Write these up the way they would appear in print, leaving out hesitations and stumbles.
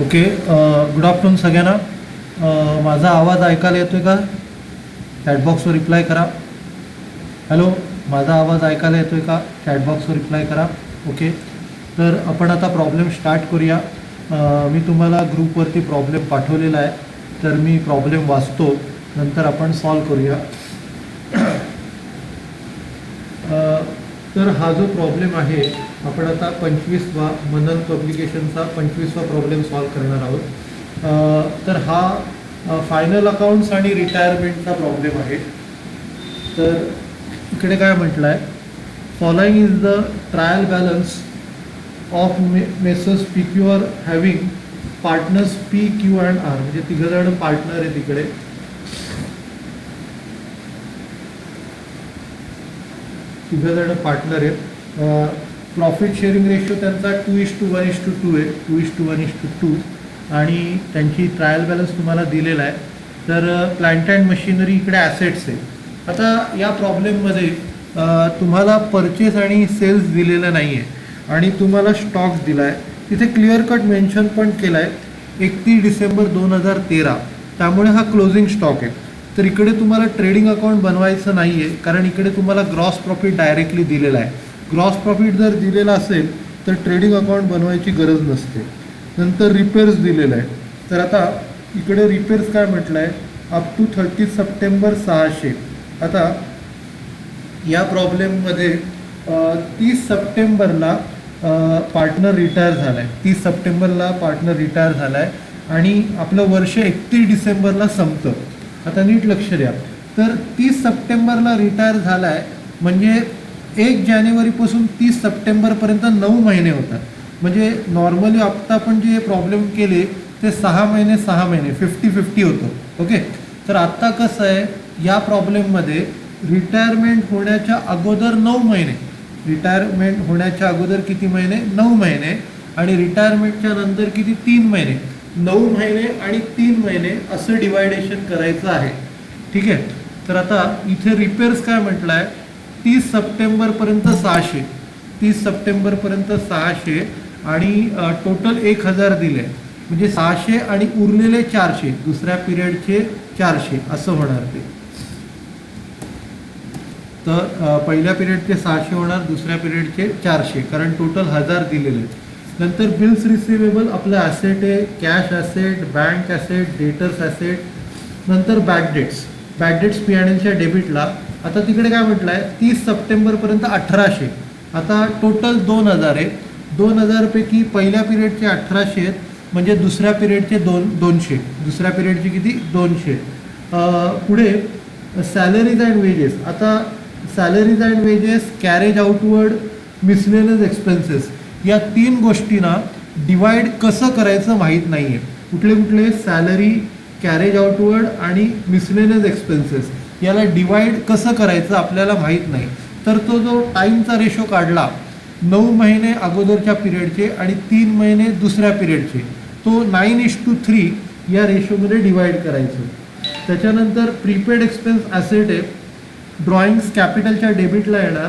Okay. Good afternoon सगळ्यांना. माझा आवाज ऐकायला येतोय का? चॅटबॉक्सवर रिप्लाय करा. हॅलो, माझा आवाज ऐकायला येतोय का? चॅटबॉक्सवर रिप्लाय करा. ओके, तर आपण आता प्रॉब्लेम स्टार्ट करूया. मी तुम्हाला ग्रुपवरती प्रॉब्लेम पाठवलेला आहे, तर मी प्रॉब्लेम वाचतो, नंतर आपण सॉल्व करूया. तर हा जो प्रॉब्लेम आहे, आपण आता 25वा मनन पब्लिकेशनचा 25वा प्रॉब्लेम सॉल्व करणार आहोत. तर हा फायनल अकाउंट्स आणि रिटायरमेंटचा प्रॉब्लेम आहे. तर इकडे काय म्हटलं आहे, following is the trial balance of messrs P Q R having partners P Q and R. म्हणजे तिघंजण पार्टनर आहे तिकडे. तिघंजण पार्टनर आहेत. प्रॉफिट शेअरिंग रेशो त्यांचा 2:1:2 आहे. 2:1:2 आणि त्यांची ट्रायल बॅलन्स तुम्हाला दिलेला आहे. तर प्लांट अँड मशिनरी इकडे ॲसेट्स आहे. आता या प्रॉब्लेममध्ये तुम्हाला परचेस आणि सेल्स दिलेलं नाही आहे आणि तुम्हाला स्टॉक्स दिला आहे. तिथे क्लिअर कट मेन्शन पण केलं आहे 31 डिसेंबर 2013. त्यामुळे हा क्लोजिंग स्टॉक आहे. तर इकडे तुम्हाला ट्रेडिंग अकाउंट बनवायचं नाही आहे, कारण इकडे तुम्हाला ग्रॉस प्रॉफिट डायरेक्टली दिलेला आहे. ग्रॉस प्रॉफिट जर दिलेला असेल तर ट्रेडिंग अकाउंट बनवायची गरज नसते. नंतर रिपेअर्स दिलेलं आहे. तर आता इकडे रिपेअर्स काय म्हटलं आहे, अप टू 30 सप्टेंबर 600. आता या प्रॉब्लेममध्ये 30 सप्टेंबरला पार्टनर रिटायर झाला आहे. 30 सप्टेंबरला पार्टनर रिटायर झाला आहे आणि आपलं वर्ष 31 डिसेंबरला संपतं. आता नीट लक्ष द्या. तर 30 सप्टेंबरला रिटायर झाला आहे म्हणजे 1 जानेवारीपासून 30 सप्टेंबरपर्यंत 9 महिने होतात. म्हणजे नॉर्मली आत्ता आपण जे प्रॉब्लेम केले ते 6 महिने 6 महिने 50-50 होतं. ओके, तर आत्ता कसं आहे, या प्रॉब्लेममध्ये रिटायरमेंट होण्याच्या अगोदर 9 महिने, रिटायरमेंट होण्याच्या अगोदर किती महिने, 9 महिने, आणि रिटायरमेंटच्या नंतर किती, 3 महिने. 9 महिने आणि 3 महिने असं डिवायडेशन करायचं आहे. ठीक आहे. तर आता इथे रिपेअर्स काय म्हटलं आहे, 30 सप्टेंबरपर्यंत 600, 30 सप्टेंबरपर्यंत 600 आणि टोटल 1000 दिले. म्हणजे 600 आणि उरलेले 400, दुसऱ्या पिरियडचे 400 असं होणार ते. तर पहिल्या पिरियडचे 600 होणार, दुसऱ्या पिरियडचे 400, कारण टोटल 1000 दिलेले आहेत. नंतर बिल्स रिसिवेबल आपलं ॲसेट आहे, cash asset, bank asset, debtors asset. नंतर बॅकडेट्स, बॅकडेट्स पी आणि एलच्या डेबिटला. आता तिकडे काय म्हटलं आहे, 30 सप्टेंबरपर्यंत 1800. आता टोटल 2000 आहे. 2000पैकी पहिल्या पिरियडचे 1800 आहेत, म्हणजे दुसऱ्या पिरियडचे 200, दुसऱ्या पिरियडचे किती, 200. पुढे सॅलरीज अँड वेजेस. आता salaries and wedges, carriage outward, miscellaneous expenses, या 3 गोष्टींना डिवाइड कसं करायचं माहीत नाही आहे. कुठले कुठले, सॅलरी, कॅरेज आउटवर्ड आणि मिसलेनियस एक्सपेन्सेस, याला डिवाइड कसं करायचं आपल्याला माहीत नाही. तर तो जो टाईमचा रेशो काढला 9 महिने अगोदरच्या पिरियडचे आणि 3 महिने दुसऱ्या पिरियडचे, तो 9:3 या रेशोमध्ये डिवाइड करायचं. त्याच्यानंतर प्रीपेड एक्सपेन्स ॲसेट आहे, ड्रॉइंग्स कॅपिटलच्या डेबिटला येणार.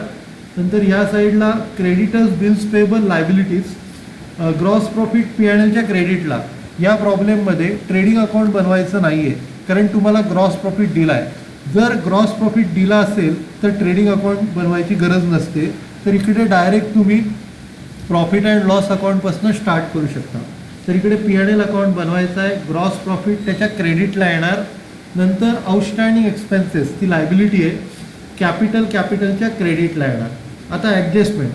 नंतर या साईडला creditors, bills payable, liabilities, gross profit P आणि एलच्या क्रेडिटला. या प्रॉब्लेममध्ये ट्रेडिंग अकाउंट बनवायचं नाही आहे, कारण तुम्हाला ग्रॉस प्रॉफिट दिला आहे. जर ग्रॉस प्रॉफिट दिला असेल तर ट्रेडिंग अकाउंट बनवायची गरज नसते. तर इकडे डायरेक्ट तुम्ही प्रॉफिट अँड लॉस अकाउंटपासून स्टार्ट करू शकता. तर इकडे पी आणि एल अकाउंट बनवायचं आहे. ग्रॉस प्रॉफिट त्याच्या क्रेडिटला येणार. नंतर आउटस्टँडिंग एक्सपेन्सेस, ती लायबिलिटी आहे, कॅपिटल कॅपिटलच्या क्रेडिटला येणार. आता ॲडजस्टमेंट,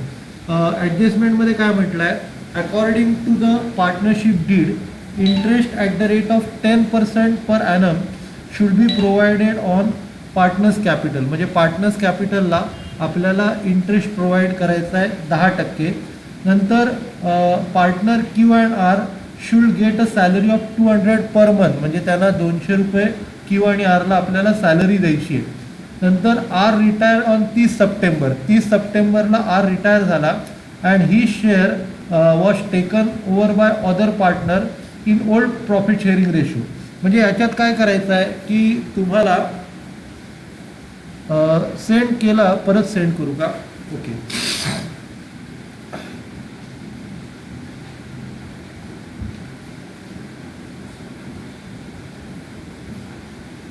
ॲडजस्टमेंटमध्ये काय म्हटलं आहे, according to the partnership deed, interest at the rate of 10% per annum should be provided on partners capital. म्हणजे पार्टनर्स कॅपिटलला आपल्याला इंटरेस्ट प्रोव्हाइड करायचा आहे 10%. नंतर partner Q and R should get a salary of 200 per month, म्हणजे त्यांना 200 रुपये Q आणि आरला आपल्याला सॅलरी द्यायची आहे. नंतर आर रिटायर ऑन 30 सप्टेंबर, 30 सप्टेंबरला आर रिटायर झाला and he share was taken over by other partner in old profit sharing ratio. म्हणजे याच्यात काय करायचं आहे की तुम्हाला सेंड केला, परत सेंड करू का, ओके.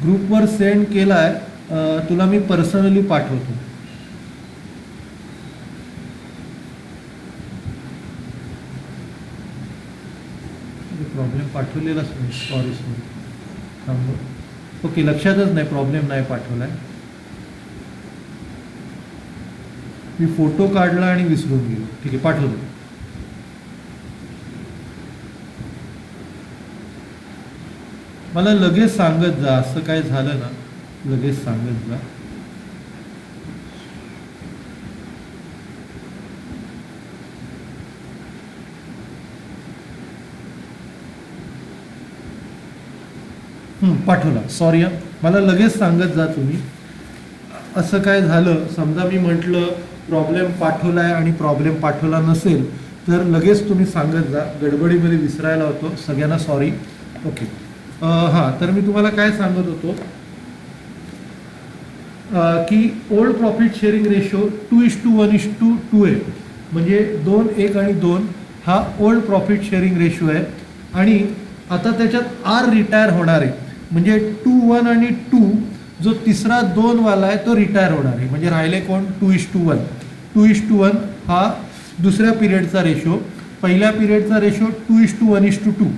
ग्रुपवर सेंड केला आहे, तुला मी पर्सनली पाठवतो. प्रॉब्लेम पाठवलेलाच नाही, सॉरी थांब. ओके, लक्षातच नाही, प्रॉब्लेम नाही पाठवला आहे. मी फोटो काढला आणि विसरून गेलो. ठीक आहे, पाठवतो. मला लगेच सांगत जा, असं काय झालं ना लगेच सांगत जा. पाठवला, सॉरी. मला लगेच सांगत जा तुम्ही. असं काय झालं, समजा मी म्हटलं प्रॉब्लेम पाठवला आहे आणि प्रॉब्लेम पाठवला नसेल तर लगेच तुम्ही सांगत जा. गडबडीमध्ये विसरायला होतो, सगळ्यांना सॉरी. ओके, हां, तर मी तुम्हाला काय सांगत होतो की ओल्ड प्रॉफिट शेअरिंग रेशो 2:1:2 आहे. म्हणजे 2, 1 आणि 2 हा ओल्ड प्रॉफिट शेअरिंग रेशो आहे. आणि आता त्याच्यात आर रिटायर होणार आहे. म्हणजे 2, 1 आणि 2 जो तिसरा 2 वाला आहे तो रिटायर होणार आहे. म्हणजे राहिले कोण? 2:1. 2:1 हा दुसऱ्या पिरियडचा रेशो. पहिल्या पिरियडचा रेशो 2:1:2.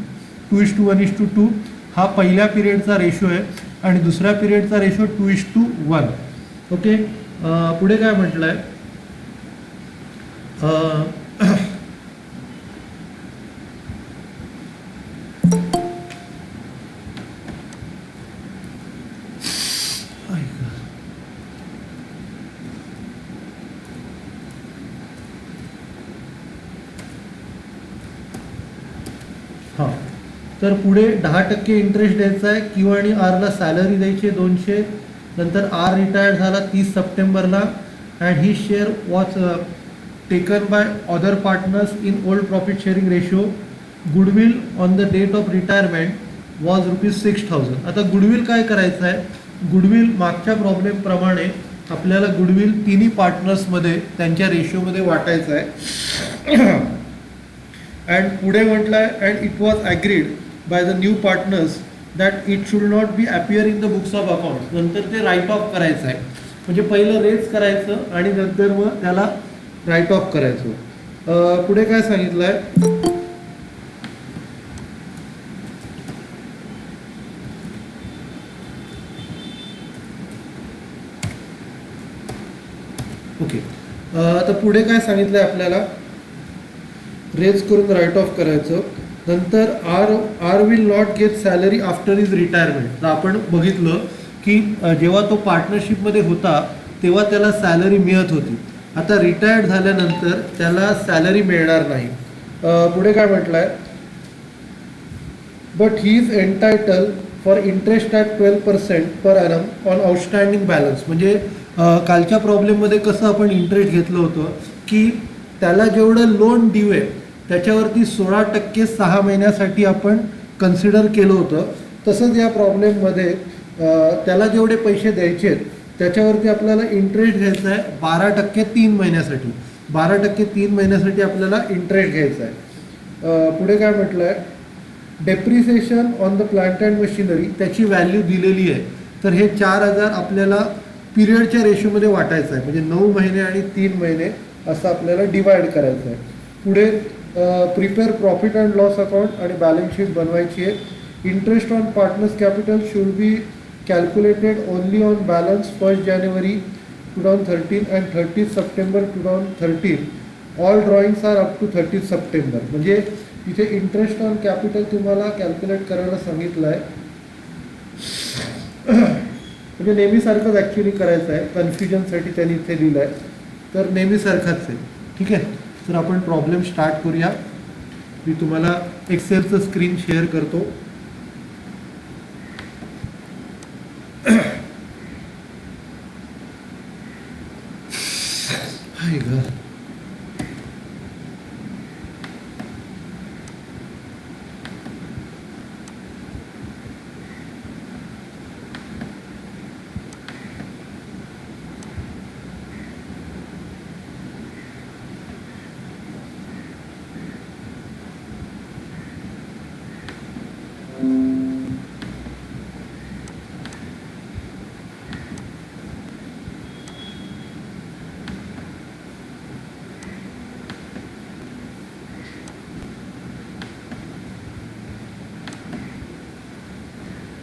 2:1:2 हा पहिल्या पिरियडचा रेशो आहे आणि दुसऱ्या पिरियडचा रेशो 2:1. ओके, पुढे काय म्हटलं आहे? हां, तर पुढे 10% इंटरेस्ट द्यायचा आहे. क्यू आणि आरला सॅलरी द्यायची 200. नंतर आर रिटायर्ड झाला 30 सप्टेंबरला and he share was taken by other partners in old profit sharing ratio. Goodwill on the date of retirement was ₹6,000. आता गुडविल काय करायचं आहे? गुडविल मागच्या प्रॉब्लेमप्रमाणे आपल्याला गुडविल तिन्ही पार्टनर्समध्ये त्यांच्या रेशोमध्ये वाटायचं आहे. अँड पुढे म्हटलं आहे and it was agreed by the new partners that it should not be appear in the books of accounts. नंतर ते राईट ऑफ करायचं आहे. म्हणजे पहिलं रेज करायचं आणि नंतर मग त्याला राईट ऑफ करायचं. पुढे काय सांगितलं आहे? ओके, आता पुढे काय सांगितलं आहे आपल्याला? रेज करून राईट ऑफ करायचं. नंतर R will not get salary after is retirement. तर आपण बघितलं की जेव्हा तो पार्टनरशिपमध्ये होता तेव्हा त्याला सॅलरी मिळत होती. आता रिटायर्ड झाल्यानंतर त्याला सॅलरी मिळणार नाही. पुढे काय म्हटलं आहे? But he is entitle for interest at 12% per annum on outstanding balance. म्हणजे कालच्या प्रॉब्लेममध्ये कसं आपण इंटरेस्ट घेतलं होतं की त्याला जेवढं लोन ड्यू आहे त्याच्यावरती 16% 6 महिन्यासाठी आपण कन्सिडर केलं होतं. तसंच या प्रॉब्लेममध्ये त्याला जेवढे पैसे द्यायचे आहेत त्याच्यावरती आपल्याला इंटरेस्ट घ्यायचा आहे 12% 3 महिन्यासाठी. 12% 3 महिन्यासाठी आपल्याला इंटरेस्ट घ्यायचा आहे. पुढे काय म्हटलं आहे? Depreciation on the plant and machinery त्याची व्हॅल्यू दिलेली आहे. तर हे 4,000 आपल्याला पिरियडच्या रेशोमध्ये वाटायचं आहे. म्हणजे 9 महिने आणि 3 महिने असं आपल्याला डिवाइड करायचं आहे. पुढे prepare profit and loss account आणि बॅलन्स शीट बनवायची आहे. Interest on partners capital should be calculated only on balance 1 January 2013 and 30 September 2013. All drawings are up to 30 September. म्हणजे इथे इंटरेस्ट ऑन कॅपिटल तुम्हाला कॅल्क्युलेट करायला सांगितलं आहे. म्हणजे नेहमीसारखंच ॲक्च्युली करायचं आहे. कन्फ्युजनसाठी त्यांनी इथे दिलं आहे. तर नेहमीसारखाच आहे. ठीक आहे, तर आपण प्रॉब्लेम स्टार्ट करूया. मी तुम्हाला एक्सेलचं स्क्रीन शेअर करतो. हाय ग,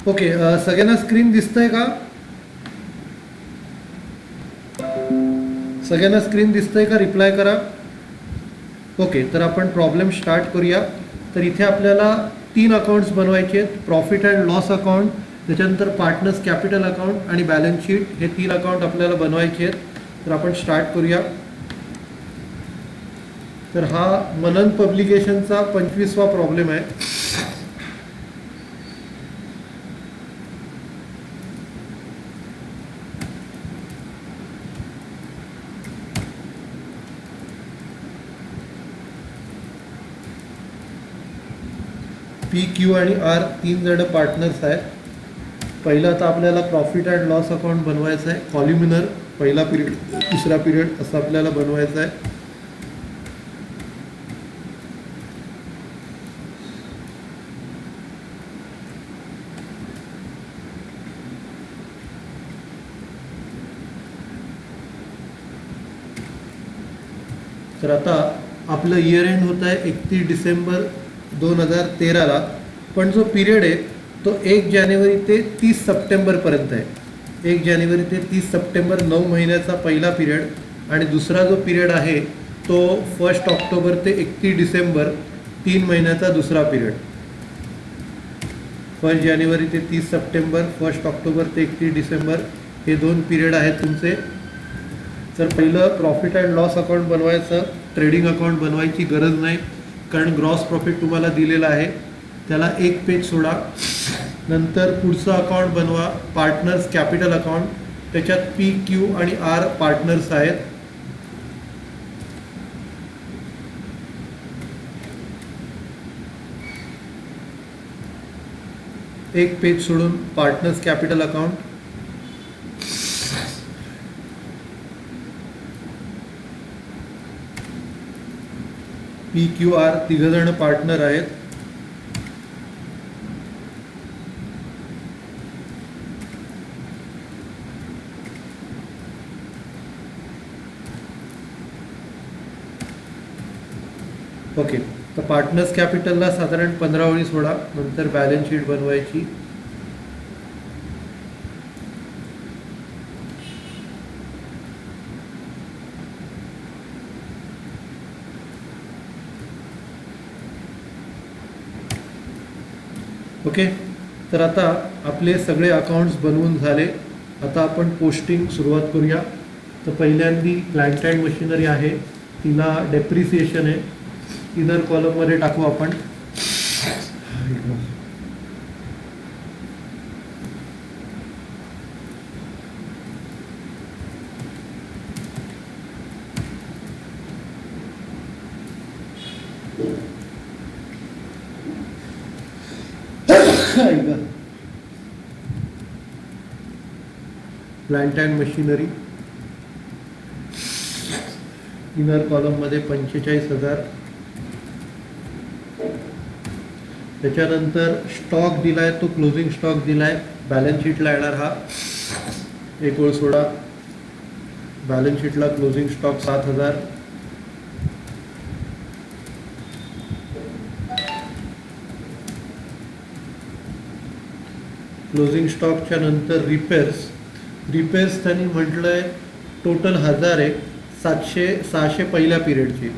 ओके, सगळ्यांना स्क्रीन दिसतंय का? सगळ्यांना स्क्रीन दिसतंय का? रिप्लाय करा. ओके, तर आपण प्रॉब्लेम स्टार्ट करूया. तर इथे आपल्याला 3 अकाउंट्स बनवायचे आहेत. प्रॉफिट अँड लॉस अकाउंट, त्याच्यानंतर पार्टनर्स कॅपिटल अकाउंट आणि बॅलन्स शीट, हे 3 अकाउंट आपल्याला बनवायचे आहेत. तर आपण स्टार्ट करूया. तर हा मनन पब्लिकेशनचा 25वा प्रॉब्लेम आहे. पी, क्यू आणि आर 3 जण पार्टनर्स आहेत. पहिलं आता आपल्याला प्रॉफिट अँड लॉस अकाउंट बनवायचं आहे. कॉल्युमिनर, पहिला पिरियड, दुसरा पिरियड असं आपल्याला बनवायचं आहे. तर आता आपलं इयर एंड होत आहे 31 डिसेंबर 2013ला, पण जो पिरियड आहे तो 1 जानेवारी ते 30 सप्टेंबरपर्यंत आहे. 1 जानेवारी ते 30 सप्टेंबर 9 महिन्याचा पहिला पिरियड, आणि दुसरा जो पिरियड आहे तो 1 ऑक्टोबर ते 31 डिसेंबर 3 महिन्याचा दुसरा पिरियड. 1 जानेवारी ते 30 सप्टेंबर, 1 ऑक्टोबर ते 31 डिसेंबर, हे 2 पिरियड आहेत तुमचे. तर पहिलं प्रॉफिट अँड लॉस अकाउंट बनवायचं. ट्रेडिंग अकाउंट बनवायची गरज नाही, कारण ग्रॉस प्रॉफिट तुम्हाला दिलेला आहे, त्याला 1 पेज सोडा. नंतर पुढचं अकाउंट बनवा, पार्टनर्स कॅपिटल अकाउंट, त्याच्यात पी, क्यू आणि आर पार्टनर्स आहेत. एक पेज सोडून partners capital account. P, Q, R 3 जण पार्टनर आहेत. ओके, तर पार्टनर्स कॅपिटलला साधारण 15 ओळी सोडा. नंतर बॅलन्स शीट बनवायची. ओके, तर आता आपले सगळे अकाउंट्स बनवून झाले. आता आपण पोस्टिंग सुरुवात करूया. तर पहिल्यांदी प्लांट अँड मशिनरी आहे, तिला डेप्रिसिएशन आहे, इनर कॉलममध्ये टाकू आपण. प्लांट अँड मशिनरी इनर कॉलममध्ये 45,000. त्याच्यानंतर स्टॉक दिलाय, तो क्लोजिंग स्टॉक दिलाय, बॅलन्स शीटला येणार हा. 1 ओळ सोडा. बॅलन्स शीटला क्लोजिंग स्टॉक 7,000. क्लोजिंग स्टॉकच्या नंतर रिपेअर्स त्यांनी म्हटलंय टोटल 1000 आहे. 600 पहिल्या पिरियडचे,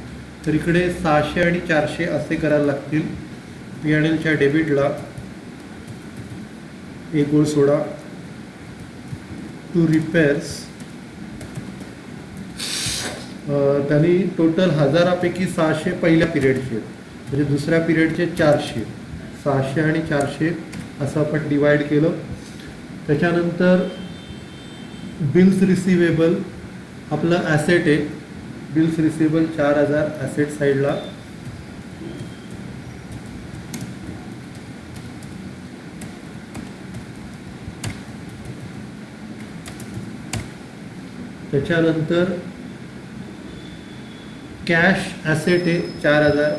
तर इकडे 600 आणि 400 असे करायला लागतील. P&Lच्या डेबिटला 1 ओळ सोडा. टू रिपेअर्स त्यांनी टोटल 1000पैकी 600 पहिल्या पिरियडचे, म्हणजे दुसऱ्या पिरियडचे 400. 600 आणि 400 असं आपण डिवाइड केलं. त्याच्यानंतर बिल्स रिसिवेबल आपलं ॲसेट आहे. बिल्स रिसिवेबल 4000 ॲसेट साईडला. त्याच्यानंतर कॅश ॲसेट आहे 4000.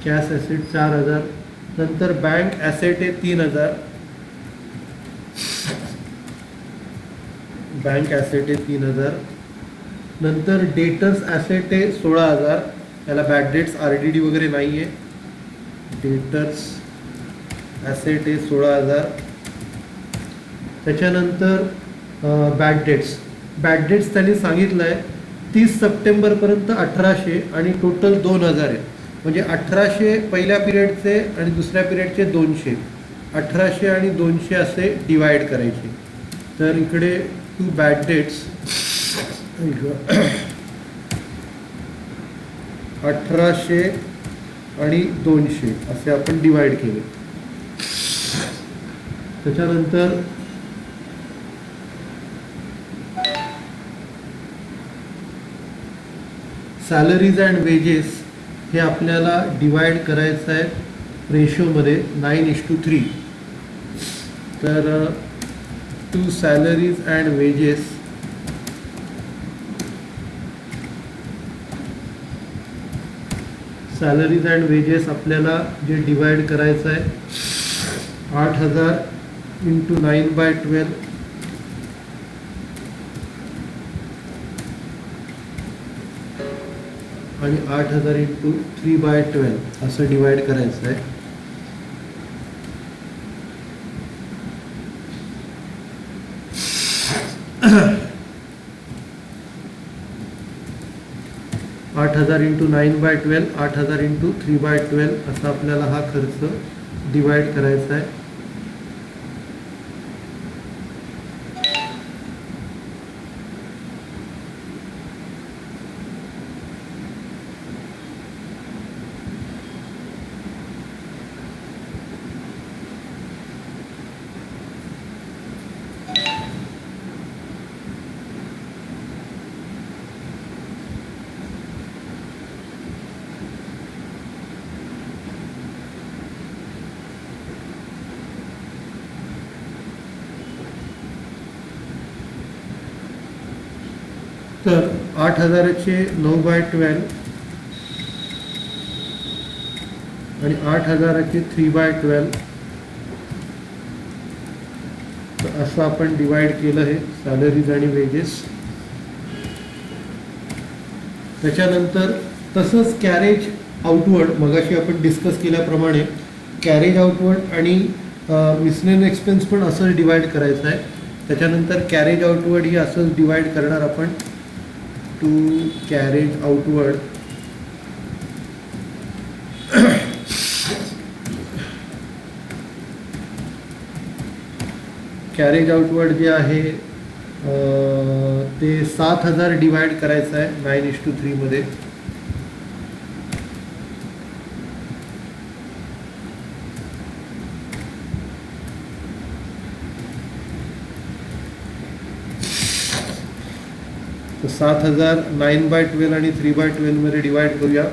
Cash asset 4000. नंतर बँक ॲसेट आहे 3000. बँक ॲसेट आहे 3000. नंतर डेटर्स ॲसेट आहे 16,000. याला बॅड डेट्स RDD वगैरे नाही आहे. डेटर्स ॲसेट आहे 16,000. त्याच्यानंतर बॅड डेट्स त्यांनी सांगितलं आहे 30 सप्टेंबरपर्यंत 1800 आणि टोटल 2000 आहे. म्हणजे 1800 पहिल्या पिरियडचे आणि दुसऱ्या पिरियडचे 200, 1800 आणि 200 असे डिवाइड करायचे. तर इकडे 2 बॅड डेट्स 1800 आणि 200 असे आपण डिवाइड केले. त्याच्यानंतर सॅलरीज अँड वेजेस हे आपल्याला डिवाइड करायचं आहे रेशोमध्ये 9:3. तर 2 सॅलरीज अँड वेजेस आपल्याला जे डिवाइड करायचं आहे 8,000 × 9/12 आणि 8,000 × 3/12 असं डिवाइड करायचं आहे. $8,000 × 9/12, 8,000 × 3/12 असा आपल्याला हा खर्च डिवाइड करायचा आहे. तर 8,000चे 9/12 आणि 8,000चे 3/12 तर असं आपण डिवाइड केलं आहे सॅलरीज आणि वेजेस. त्याच्यानंतर तसंच कॅरेज आउटवर्ड मगाशी आपण डिस्कस केल्याप्रमाणे कॅरेज आउटवर्ड आणि मिसलेनियस एक्सपेन्स पण असंच डिवाइड करायचं आहे. त्याच्यानंतर कॅरेज आउटवर्ड ही असंच डिवाइड करणार आपण to carriage outward carriage outward जे आहे ते 7,000 डिवाइड करायचं आहे 9:3 मध्ये. तर 7,000 9/12 आणि 3/12 मध्ये डिवाइड करूया.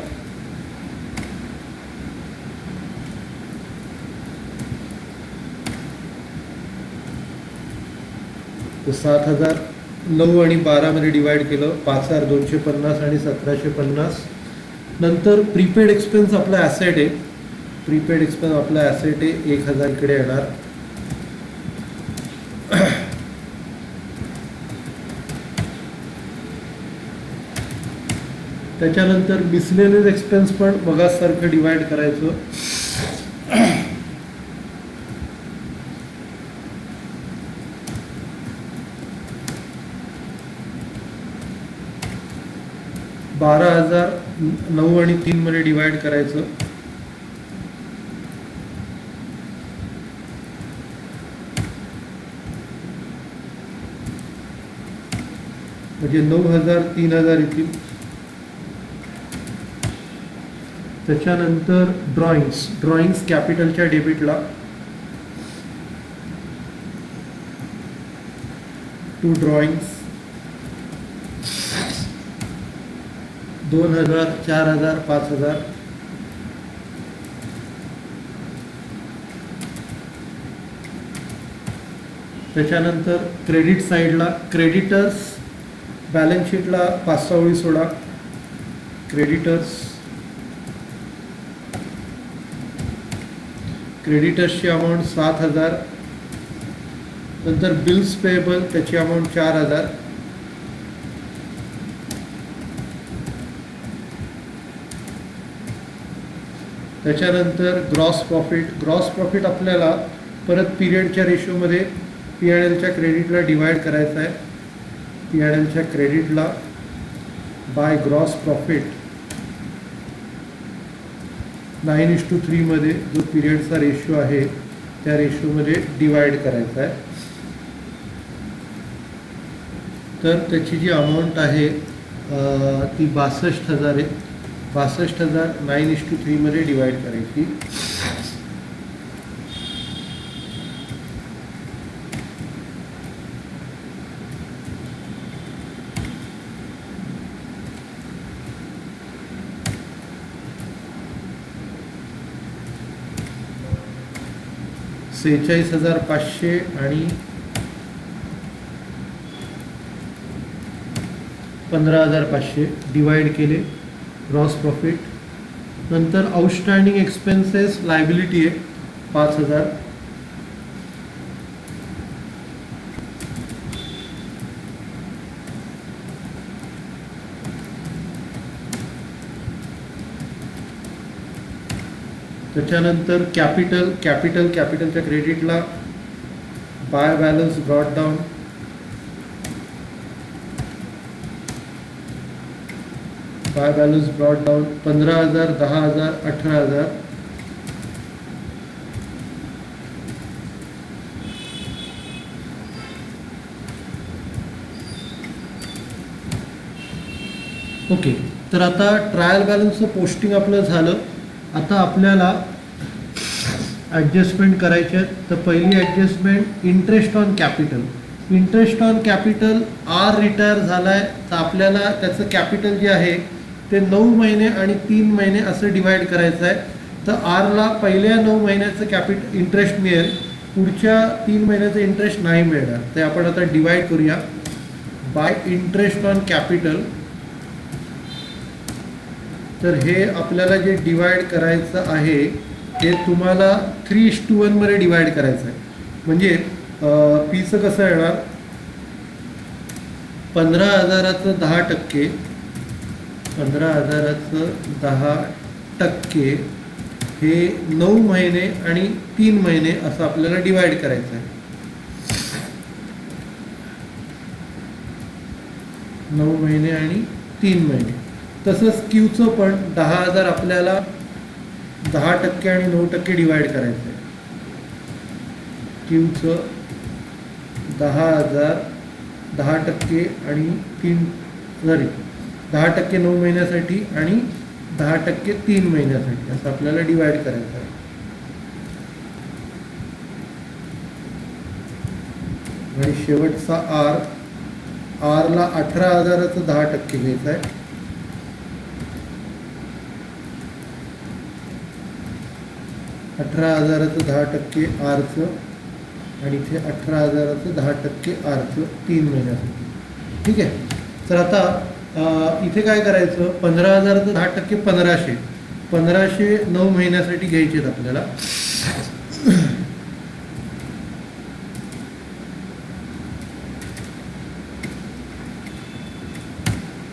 तर 7,000 9 आणि 12 मध्ये डिवाइड केलं 5,250 आणि 1,750. नंतर प्रीपेड एक्सपेन्स आपला ॲसेट आहे. प्रीपेड एक्सपेन्स आपला ॲसेट आहे 1,000 इकडे येणार. त्याच्यानंतर मिसलेनियस एक्सपेन्स पण मगासारखं डिवाइड करायचं. 12,000 9 आणि 3 मध्ये डिवाइड करायचं. म्हणजे 9,000 3,000 येतील. त्याच्यानंतर ड्रॉइंग्स कॅपिटलच्या डेबिटला 2 ड्रॉइंग्स 2,000 4,000 5,000. त्याच्यानंतर क्रेडिट साईडला क्रेडिटर्स बॅलन्स शीटला 5-6 ओळी सोडा. क्रेडिटर्सची अमाऊंट 7,000. नंतर बिल्स पेएबल त्याची अमाऊंट 4,000. त्याच्यानंतर ग्रॉस प्रॉफिट आपल्याला परत पिरियडच्या रेशोमध्ये P&Lच्या क्रेडिटला डिवाइड करायचं आहे. P&Lच्या क्रेडिटला बाय ग्रॉस प्रॉफिट 9:3 मध्ये जो पिरियडचा रेशो आहे त्या रेशोमध्ये डिवाइड करायचा आहे. तर त्याची जी अमाऊंट आहे ती 62,000 आहे. 62,000 9:3 मध्ये डिवाइड करायची. $46,500 आणि 15,500 डिवाइड केले ग्रॉस प्रॉफिट. नंतर आउटस्टँडिंग एक्सपेन्सेस लायबिलिटी आहे 5,000. त्याच्यानंतर कॅपिटलच्या क्रेडिटला by balance brought down by balance brought down 15,000 10,000 18,000. Okay, तर आता ट्रायल बॅलन्सचं पोस्टिंग आपलं झालं. आता आपल्याला ॲडजस्टमेंट करायचे आहेत. तर पहिली adjustment interest on capital R retire झाला आहे तर आपल्याला त्याचं कॅपिटल जे आहे ते 9 महिने आणि 3 महिने असं डिवाइड करायचं आहे. तर आरला पहिल्या 9 महिन्याचं इंटरेस्ट मिळेल, पुढच्या 3 महिन्याचं इंटरेस्ट नाही मिळणार. ते आपण आता डिवाइड करूया बाय इंटरेस्ट ऑन कॅपिटल. तर हे आपल्याला जे डिवाइड करायचं आहे ते तुम्हाला 3:1 मध्ये डिवाइड करायचं आहे. म्हणजे पीचं कसं येणार 15,000चं 10%, 15,000चं 10% हे 9 महिने आणि 3 महिने असं आपल्याला डिवाइड करायचं आहे. 9 महिने आणि 3 महिने. तसंच क्यूचं पण 10,000 आपल्याला 10% आणि 9% डिवाइड करायचं आहे. क्यूचं 10,000 10% आणि 10% 9 महिन्यासाठी आणि 10% 3 महिन्यासाठी असं आपल्याला डिवाइड करायचं आहे. आणि शेवटचा आरला 18,000चं 10% घ्यायचं आहे. 18,000चं 10% आरचं आणि इथे 18,000चं 10% आरचं 3 महिन्यासाठी. ठीक आहे. तर आता इथे काय करायचं 15,000चं 10% 1500 9 महिन्यासाठी घ्यायचे आहेत आपल्याला.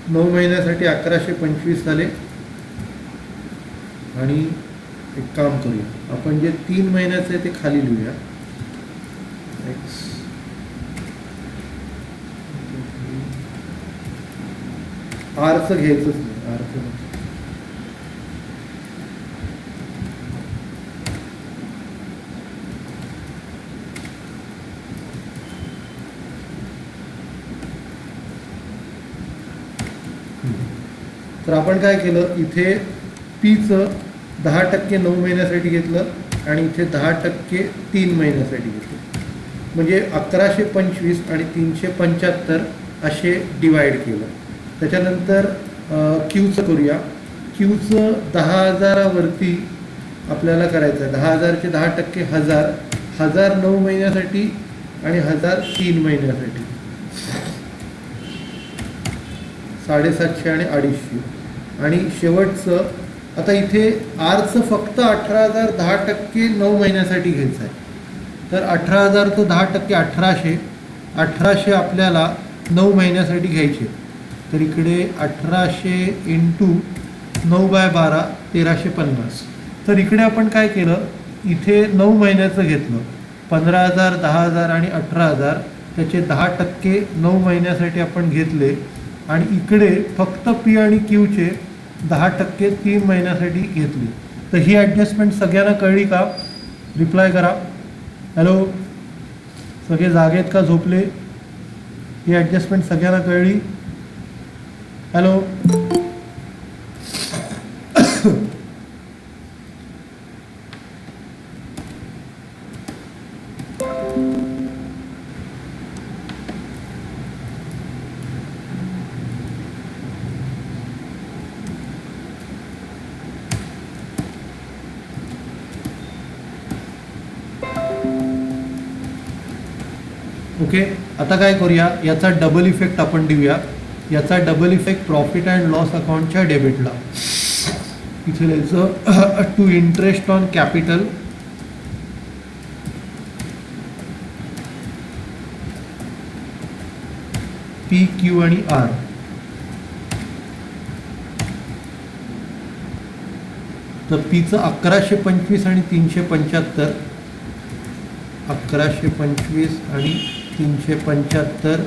9 महिन्यासाठी 1125 झाले. आणि एक काम करूया, आपण जे 3 महिन्याचं आहे ते खाली लिहूया. आरचं घ्यायचंच नाही, आरचं तर आपण काय केलं इथे पीचं 10% 9 महिन्यासाठी घेतलं आणि इथे 10% 3 महिन्यासाठी घेतलं. म्हणजे 1125 आणि 375 असे डिवाइड केलं. त्याच्यानंतर क्यूचं करूया. क्यूचं 10,000वरती आपल्याला करायचं आहे. 10,000चे 10% 1,000 9 महिन्यासाठी आणि 1,000 3 महिन्यासाठी. 750 आणि 250. आणि शेवटचं आता इथे आरचं फक्त 18,000 10% 9 महिन्यासाठी घ्यायचं आहे. तर 18,000चं 10% 1800 आपल्याला 9 महिन्यासाठी घ्यायचे. तर इकडे 1800 × 9/12 1350. तर इकडे आपण काय केलं, इथे 9 महिन्याचं घेतलं, 15,000, 10,000 आणि 18,000, त्याचे 10% 9 महिन्यासाठी आपण घेतले आणि इकडे फक्त पी आणि क्यूचे 10% 3 महिन्यासाठी घेतले. तर ही ॲडजस्टमेंट सगळ्यांना कळली का? रिप्लाय करा. हॅलो, सगळे जागेत का झोपले? ही ॲडजस्टमेंट सगळ्यांना कळली? हॅलो. ओके, आता काय करूया, याचा डबल इफेक्ट आपण देऊया. याचा double effect profit and loss अकाउंटच्या डेबिटला. इथे लिहायचं to interest on capital P, Q आणि आर. तर पीचं 1125 आणि 375, 1125 आणि 375,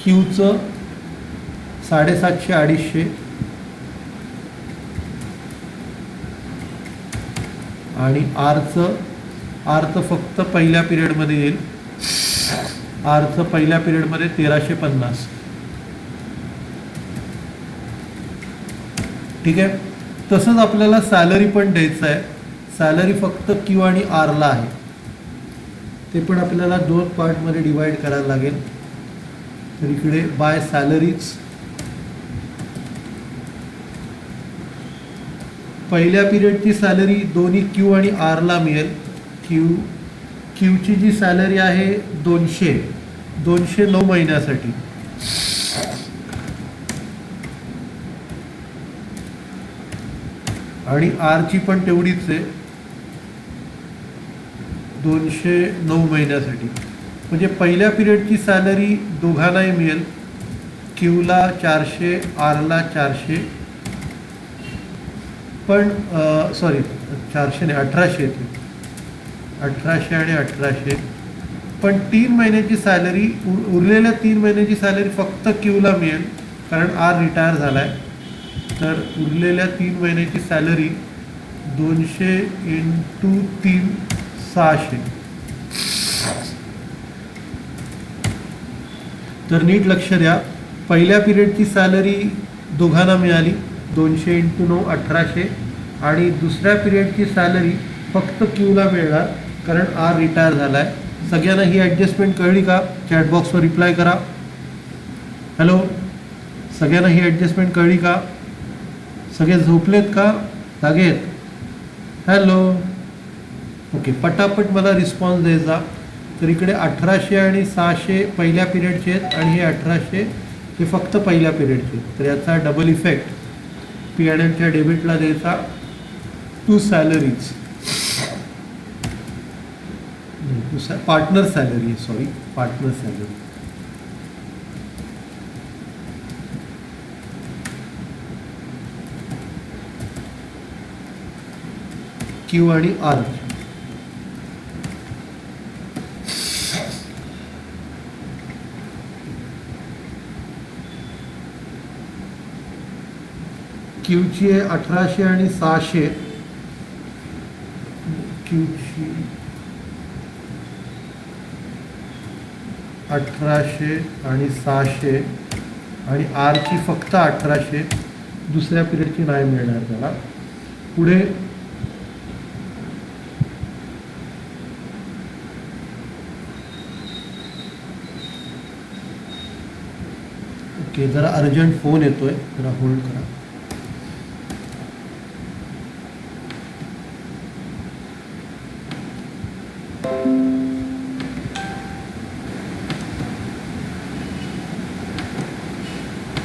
क्यूचं 750, 250 आणि आरचं फक्त पहिल्या पिरियडमध्ये येईल. आरचं पहिल्या पिरियडमध्ये 1350. ठीक आहे. तसंच आपल्याला सॅलरी पण द्यायचं आहे. सॅलरी फक्त क्यू आणि आरला आहे. ते पण आपल्याला 2 पार्टमध्ये डिवाइड करायला लागेल. तर इकडे बाय सॅलरीज पहिल्या पिरियडची सॅलरी दोन्ही क्यू आणि आरला मिळेल. क्यूची जी सॅलरी आहे 200 9 महिन्यासाठी. आणि आरची पण तेवढीच आहे, 200 9 महिन्यासाठी. म्हणजे पहिल्या पिरियडची सॅलरी दोघांनाही मिळेल. क्यूला 400, आरला 400, पण सॉरी 400 नाही, 1800 येते, 1800 आणि 1800. पण 3 महिन्याची सॅलरी, उरलेल्या 3 महिन्याची सॅलरी फक्त क्यूला मिळेल, कारण आर रिटायर झाला आहे. तर उरलेल्या 3 महिन्याची सॅलरी 200 × 3 600. तर नीट लक्ष द्या, पहिल्या पिरियडची सॅलरी दोघांना मिळाली 200 × 9 1800, आणि दुसऱ्या पिरियडची सॅलरी फक्त क्यूला मिळणार, कारण आर रिटायर झाला आहे. सगळ्यांना ही ॲडजस्टमेंट कळली का? चॅटबॉक्सवर रिप्लाय करा. हॅलो, सगळ्यांना ही ॲडजस्टमेंट कळली का? सगळे झोपलेत का? जागे आहेत? हॅलो. ओके, पटापट मला रिस्पॉन्स द्यायचा. तर इकडे 1800 आणि 600 पहिल्या पिरियडचे आहेत आणि हे 1800 हे फक्त पहिल्या पिरियडचे. तर याचा डबल इफेक्ट पी एन एलच्या डेबिटला द्यायचा to salaries, partner salary, sorry partner salary. Q आणि आर. क्यूची आहे 1800 आणि 600. क्यूची 1800 आणि 600 आणि आरची फक्त 1800. दुसऱ्या पिरियडची नाही मिळणार त्याला. पुढे ओके, जरा अर्जंट फोन येतोय, जरा होल्ड करा.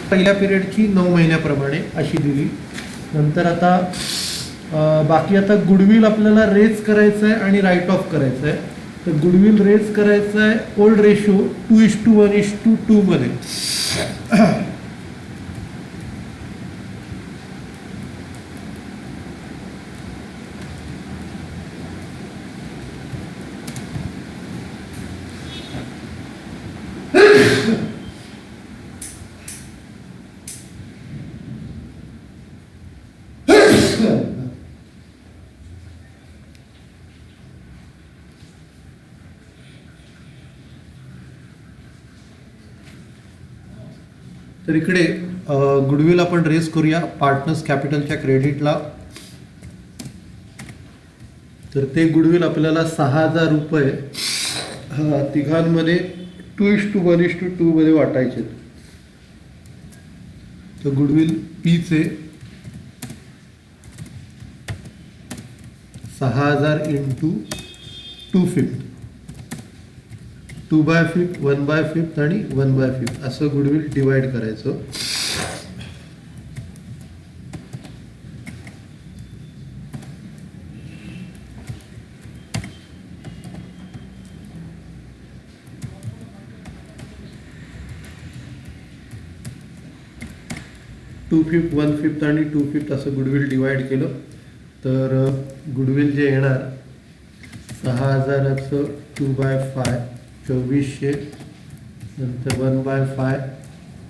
पहिल्या पिरियडची 9 महिन्याप्रमाणे अशी दिली. नंतर आता बाकी आता गुडविल आपल्याला रेज करायचं आहे आणि राईट ऑफ करायचं आहे. तर गुडविल रेज करायचं आहे ओल्ड रेशो 2:1:2 मध्ये. तर इकडे गुडविल आपण रेस करूया पार्टनर्स कॅपिटलच्या क्रेडिटला. तर ते गुडविल आपल्याला 6,000 रुपये तिघांमध्ये 2:1:2 मध्ये वाटायचे. तर गुडविल पीचे 6,000 इंटू 2/5, 2/5, 1/5 आणि 1/5 असं गुडविल डिवाइड करायचं. टू फिफ्थ, 1/5 आणि 2/5 असं गुडविल डिवाइड केलं तर गुडविल जे येणार 6,000चं 2/5 2400, नंतर 1/5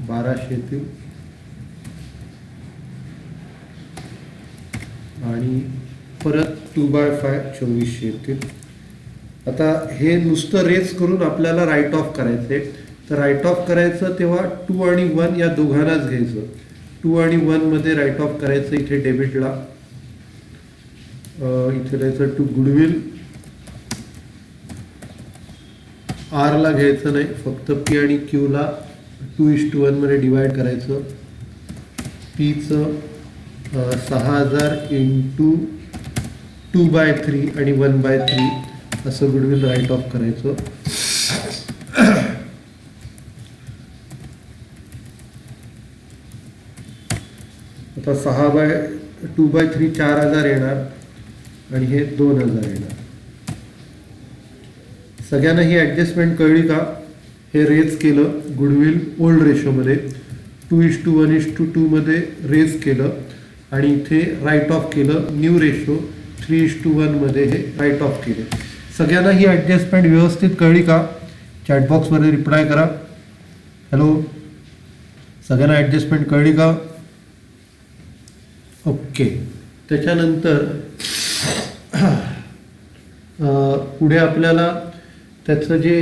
1200 आणि परत 2/5 2400 येतील. आता हे नुसतं रेस करून आपल्याला राईट ऑफ करायचं आहे. तर राईट ऑफ करायचं तेव्हा 2 आणि 1 या दोघांनाच घ्यायचं. 2 आणि 1 मध्ये राईट ऑफ करायचं इथे डेबिटला. इथे द्यायचं टू गुडविल. आर ला घ्यायचं नाही, फक्त पी आणि क्यू ला 2:1 मध्ये डिवाइड करायचं. पीचं 6,000 इंटू 2/3 आणि 1/3 असं गुडविल राईट ऑफ करायचं. आता 2/3 4,000 येणार आणि हे 2,000 येणार. सगळ्यांना ही ॲडजस्टमेंट कळली का? हे रेज केलं गुडविल ओल्ड रेशोमध्ये, 2:1:2 मध्ये रेज केलं आणि इथे राईट ऑफ केलं न्यू रेशो 3:1 मध्ये हे राईट ऑफ केले. सगळ्यांना ही ॲडजस्टमेंट व्यवस्थित कळली का? चॅटबॉक्समध्ये रिप्लाय करा. हॅलो, सगळ्यांना ॲडजस्टमेंट कळली का? ओके. त्याच्यानंतर पुढे आपल्याला त्याचं जे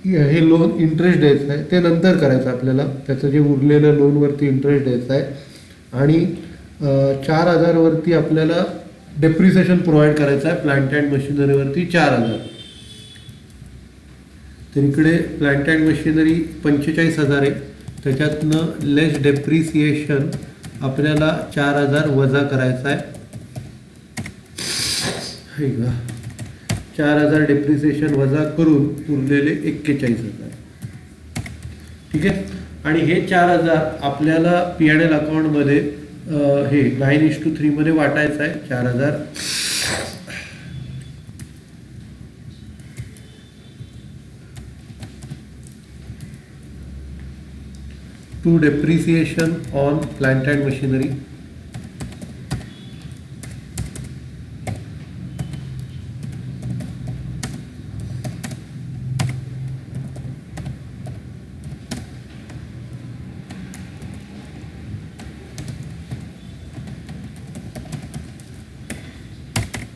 हे लोन इंटरेस्ट द्यायचं आहे ते नंतर करायचं आपल्याला. त्याचं जे उरलेलं लोनवरती इंटरेस्ट द्यायचं आहे आणि 4,000 वरती आपल्याला डेप्रिसिएशन प्रोव्हाइड करायचं आहे प्लांट अँड मशिनरीवरती 4,000. तर इकडे प्लांट अँड मशिनरी 45,000 आहे. त्याच्यातनं लेस डेप्रिसिएशन आपल्याला 4,000 वजा करायचं आहे. 4,000 डेप्रिसिएशन वजा करून उरलेले 41,000. ठीक आहे. आणि हे 4,000 आपल्याला P&L अकाउंटमध्ये हे 9:3 मध्ये वाटायचं आहे. 4,000 to depreciation on plant and machinery.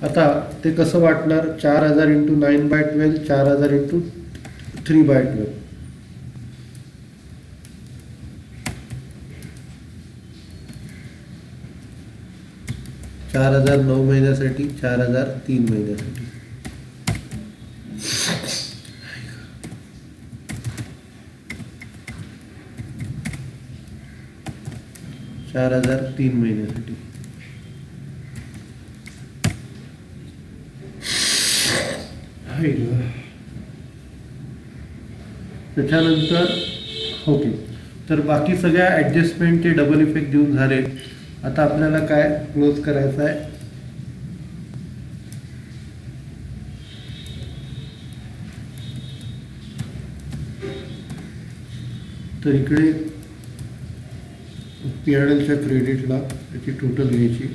आता ते कसं वाटणार? 4,000 इंटू 9/12, 4,000 इंटू 3/12. 4,000 9 महिन्यासाठी, 4,000 3 महिन्यासाठी. $4,003 महिन्यासाठी. त्याच्यानंतर ओके. तर बाकी सगळ्या ॲडजस्टमेंटचे डबल इफेक्ट देऊन झाले. आता आपल्याला काय क्लोज करायचं आहे? तर इकडे P&Lच्या क्रेडिटला त्याची टोटल घ्यायची.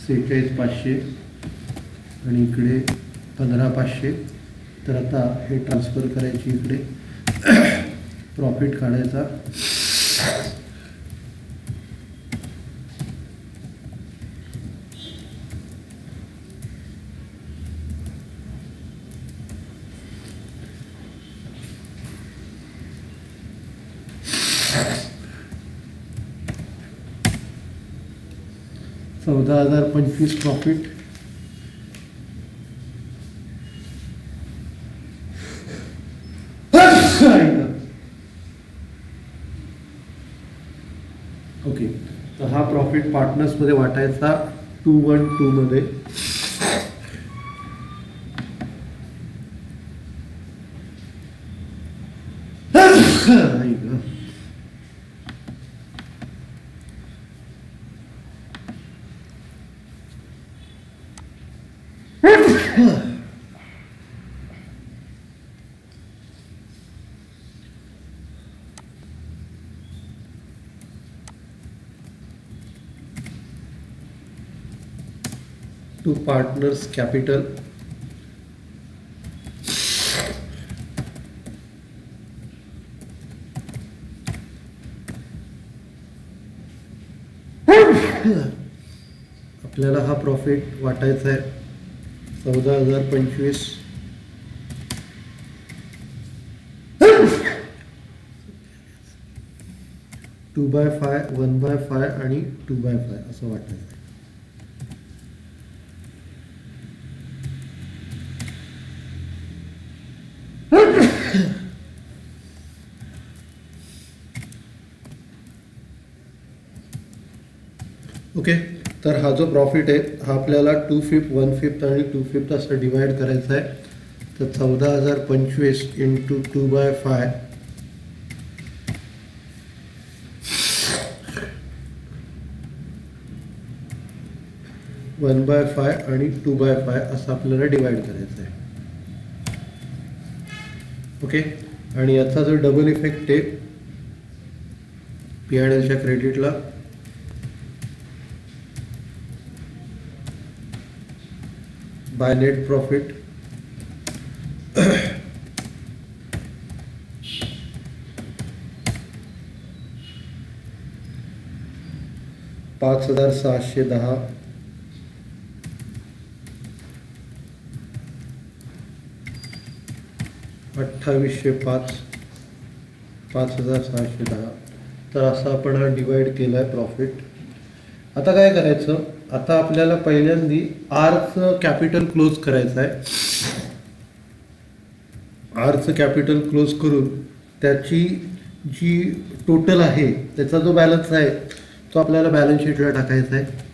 46,500 आणि इकडे 15,500. तर आता हे ट्रान्सफर करायची, इकडे प्रॉफिट काढायचा. $14,025 प्रॉफिट. ओके, तर हा प्रॉफिट पार्टनर्समध्ये वाटायचा 212 मध्ये. To partners capital. आपल्याला हा प्रॉफिट वाटायचा आहे 14,025. टू बाय 5, 1/5 आणि 2/5 असं वाटायचं आहे. ओके, तर हा जो प्रॉफिट आहे हा आपल्याला 2/5, 1/5 आणि 2/5 असं डिवाइड करायचा आहे. तर 14,025 इंटू 2/5 1/5 आणि 2/5 असं आपल्याला डिवाइड करायचं आहे. ओके, आणि याचा जो डबल इफेक्ट आहे P&Lच्या क्रेडिटला, बाय नेट प्रॉफिट. $5,610. 2805. 5,610. तर असं आपण हा डिवाइड केला आहे प्रॉफिट. आता काय करायचं, आता आपल्याला पहिल्यांदी आरचं कॅपिटल क्लोज करायचं आहे. आरचं कॅपिटल क्लोज करून त्याची जी टोटल आहे त्याचा जो बॅलन्स आहे तो आपल्याला बॅलन्स शीटला टाकायचा आहे.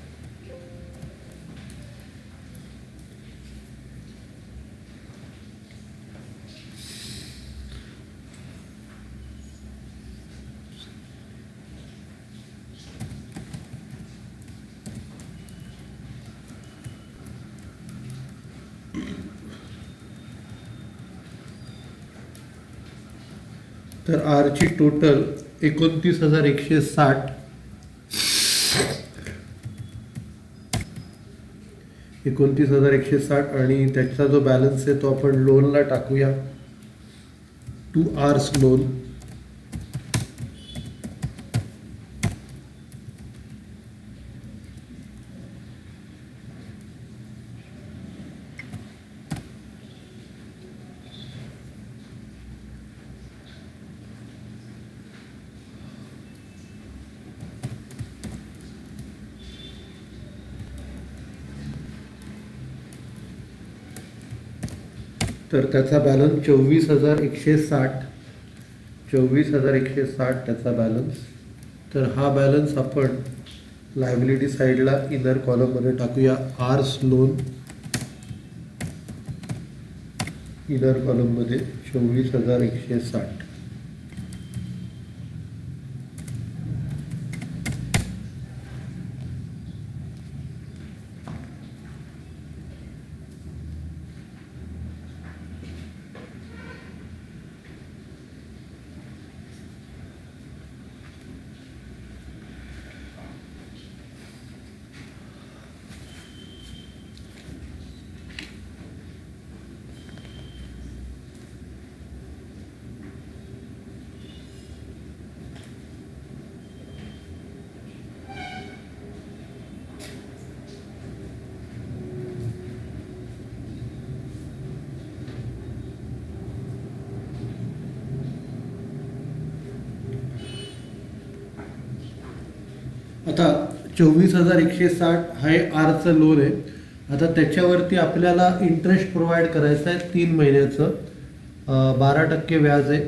तर आरची टोटल 29,160. 29,160 आणि त्याचा जो बॅलन्स आहे तो आपण लोनला टाकूया. 2 आर्स लोन. तर त्याचा बॅलन्स 24,160. 24,160 त्याचा बॅलन्स. तर हा बॅलन्स आपण लायबिलिटी साईडला इनर कॉलममध्ये टाकूया. आर्स लोन इनर कॉलममध्ये 24,160. आता 24,160 हे आरचं लोन आहे. आता त्याच्यावरती आपल्याला इंटरेस्ट प्रोव्हाइड करायचं आहे 3 महिन्याचं. 12% व्याज आहे.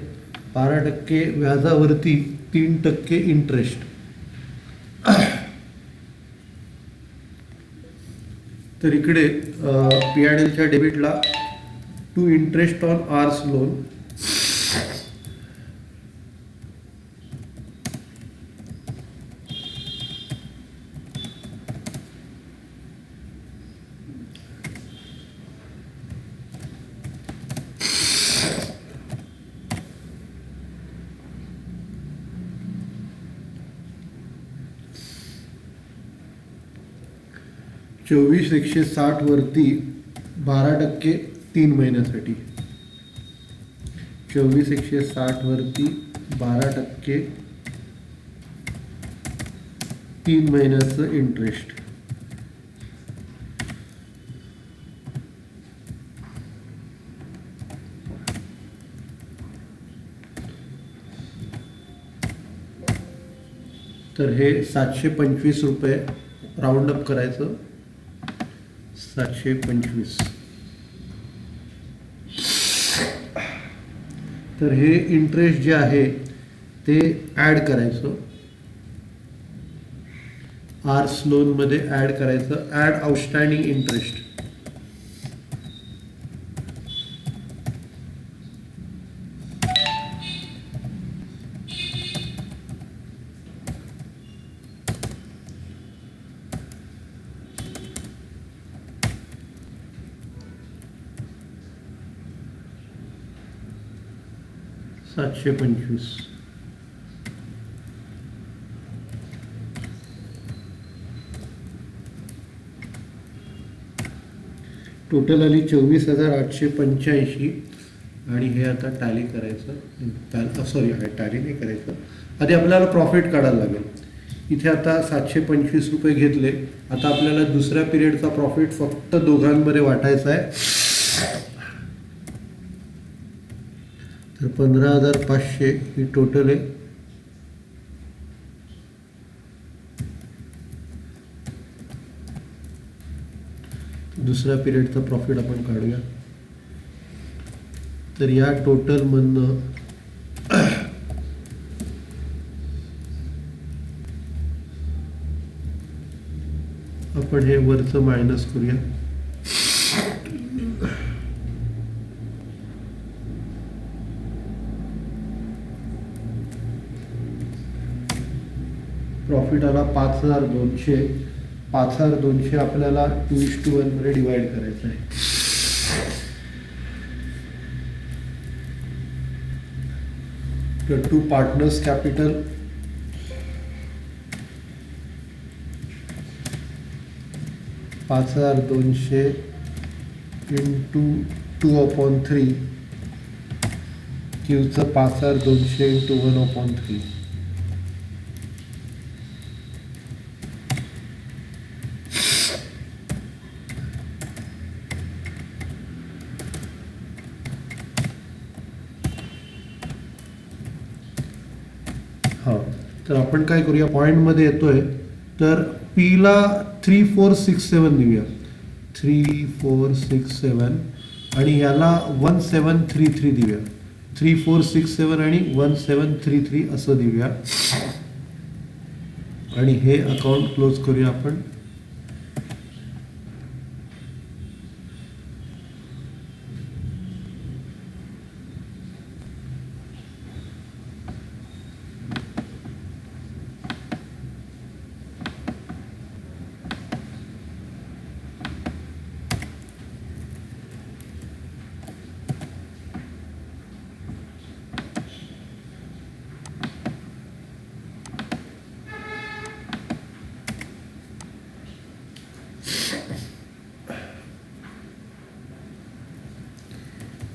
12% व्याजावरती 3% इंटरेस्ट. तर इकडे PIDLच्या डेबिटला to interest on R's loan. ₹24,160 वरती 12% 3 महिन्यासाठी. 24,160 वरती 12% 3 महिन्याचं इंटरेस्ट. तर हे 725 रुपये राऊंड अप करायचं. 725. तर हे इंटरेस्ट जे आहे ते ॲड करायचं. आर्स लोनमध्ये ॲड करायचं. Add outstanding interest. $725. टोटल आली 24,885. आणि हे आता टॅली करायचं. सॉरी, टॅली नाही करायचं. आधी आपल्याला प्रॉफिट काढायला लागेल. इथे आता 725 रुपये घेतले. आता आपल्याला दुसऱ्या पिरियडचा प्रॉफिट फक्त दोघांमध्ये वाटायचा आहे. तर 15,500 ही टोटल आहे. दुसऱ्या पिरियडचा प्रॉफिट आपण काढूया. तर या टोटलमधनं आपण हे वरचं मायनस करूया. प्रॉफिट आला 5,200. 5,200 आपल्याला 2:1 मध्ये डिवाइड करायचं आहे. तर टू पार्टनर्स कॅपिटल $5,200 इंटू 2/3. क्यूचं 5,200 इंटू 1/3. हां, तर आपण काय करूया, पॉईंटमध्ये येतोय तर पीला 3,467 देऊया. 3,467 आणि याला 1,733 देऊया. 3,467 आणि 1,733 असं देऊया. आणि हे अकाउंट क्लोज करूया आपण.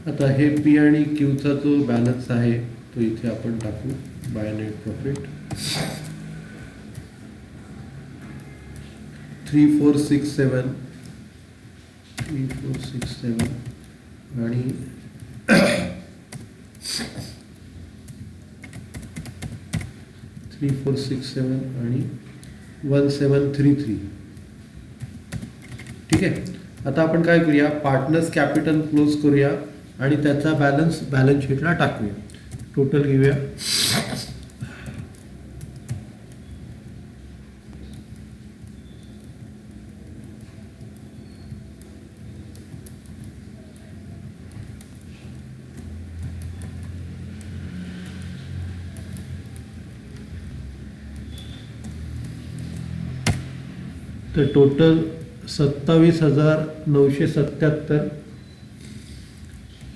आता हे पी आणि क्यूचा जो बॅलन्स आहे तो इथे आपण टाकू. बाय नेट प्रॉफिट 3,467 आणि 3,467 आणि 1733. ठीक आहे. आता आपण काय करूया, पार्टनर्स कॅपिटल क्लोज करूया आणि त्याचा बॅलन्स शीटला टाकूया. टोटल घेऊया. तर टोटल 27,977.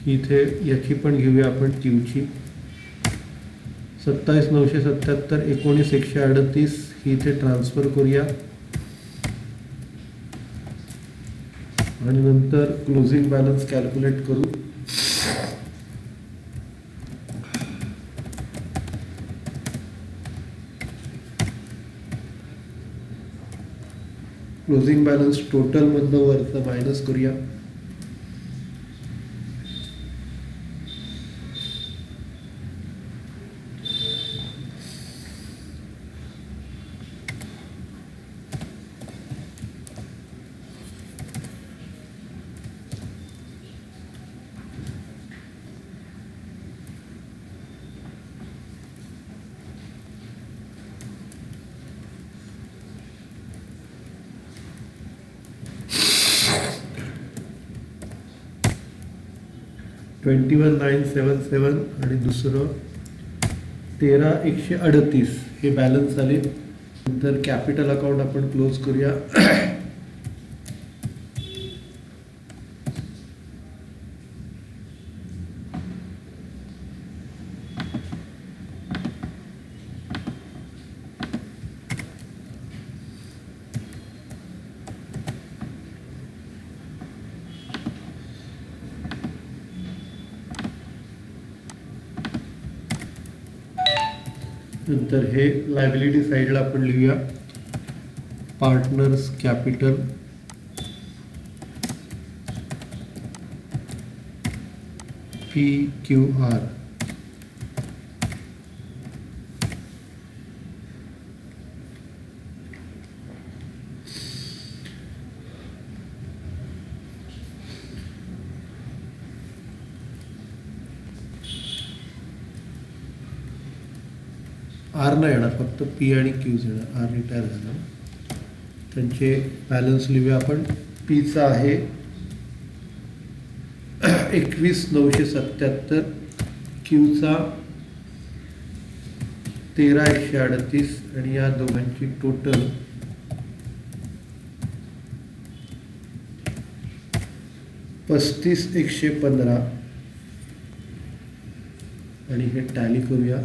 इथे याची पण घेऊया आपण क्यूची. 27,977 19,138 ही इथे ट्रान्सफर करूया आणि नंतर क्लोजिंग बॅलन्स कॅल्क्युलेट करू. क्लोजिंग बॅलन्स टोटल मधनं वरचं मायनस करूया. $21,977 आणि दुसरं 13,138 हे बॅलन्स आले. नंतर कॅपिटल अकाउंट आपण क्लोज करूया. नंतर हे लायबिलिटी साईडला आपण लिहूया. Partners capital PQR. आर नाही येणार, फक्त पी आणि क्यूज येणार. आर रिटायर झाला. त्यांचे बॅलन्स लिहूया आपण. पीचा आहे 21,977, क्यूचा 13,138 आणि या दोघांची टोटल 35,115 आणि हे टॅली करूया.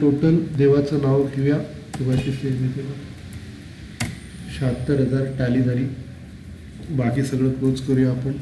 टोटल. देवाचं नाव घेऊया. सुभाषिष 76,000 टॅली झाली. बाकी सगळं क्लोज करूया आपण.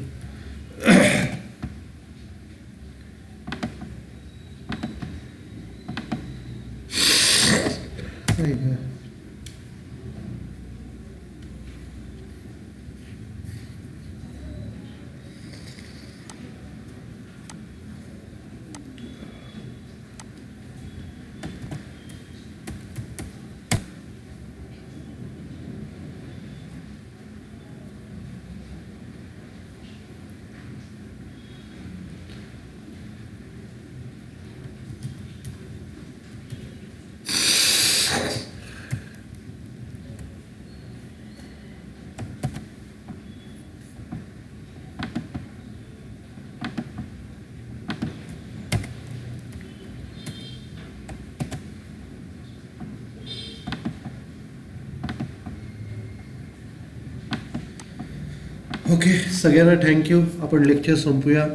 ओके, सगळ्यांना थँक्यू. आपण लेक्चर संपूया.